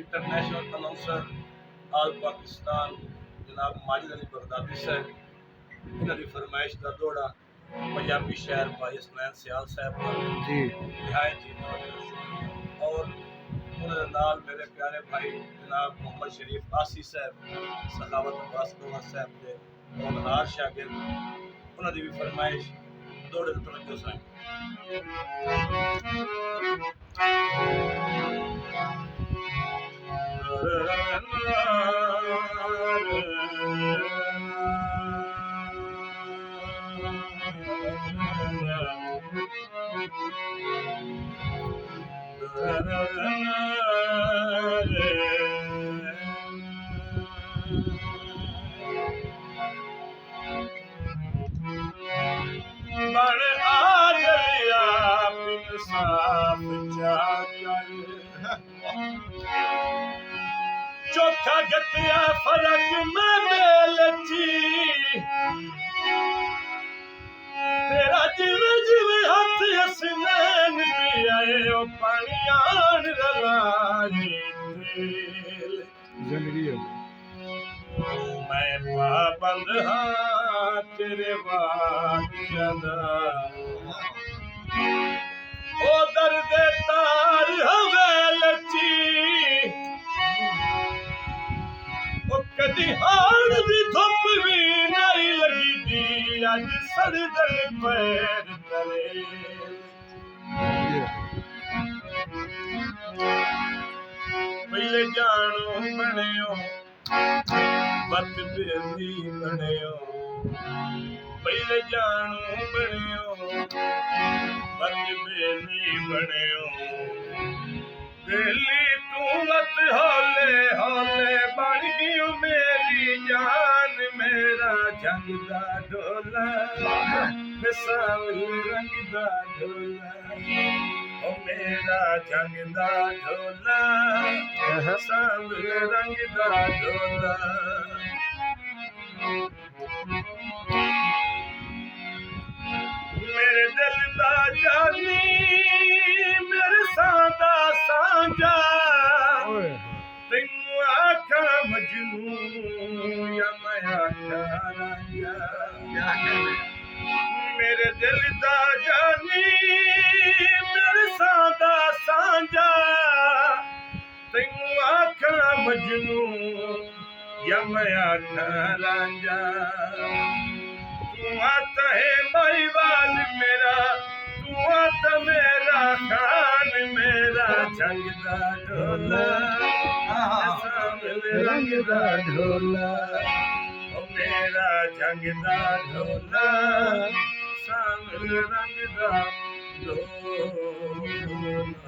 International announcer आल पाकिस्तान जनाब Majid Ali Baghdadi साहब, इन्हों की फरमाइश का दौड़ा पंजाबी शहर भाई हसनैन सियाल साहब का जी नहायत ही शुक्रिया। और उन्होंने नाल मेरे प्यारे भाई जनाब मोहम्मद शरीफ आसी साहब, सखावत अब्बास दोहा साहब के होनहार शागिर्द, उन्होंने भी फरमाइश दौड़े तवज्जो साईं। बड़ आजलिया इंसाफ चाकर चौथा गतिया फरक में बेलची तेरा जिवे जिवे हाथ हसनैन पियाए ओ पानियान रलाए तेल जिंदगी है मैं पाबंद हाँ तेरे वाक़िया दा ओ दर्द तार हवेलची ओ कदी हाड़ दी धुप भी नहीं लगी दी अज सड़दे पैर तले पहले जानो बनियो बत बेली बनियो पहले जानो बनियो बत बेली बनियो बेली तू मत हौले हौले बन गई मेरी जान मेरा जंग दा ढोला सावली रंग दा ढोला ओ मेरा जंग दा ढोला सावली रंग दा ढोला मेरे दिल दा जानी मेरे सांदा सांझा तेनू आखा मजनू या मैं आखा रांझा मेरे दिल दा जानी मेरे सांदा सांझा तेनू आखा मजनू या मैं आखा रांझा तू आता है माईवाल मेरा तू आता मेरा खान मेरा जंग दा ढोला रंग दा ढोला ओ मेरा जंग दा ढोला सामल रंग दा ढोला।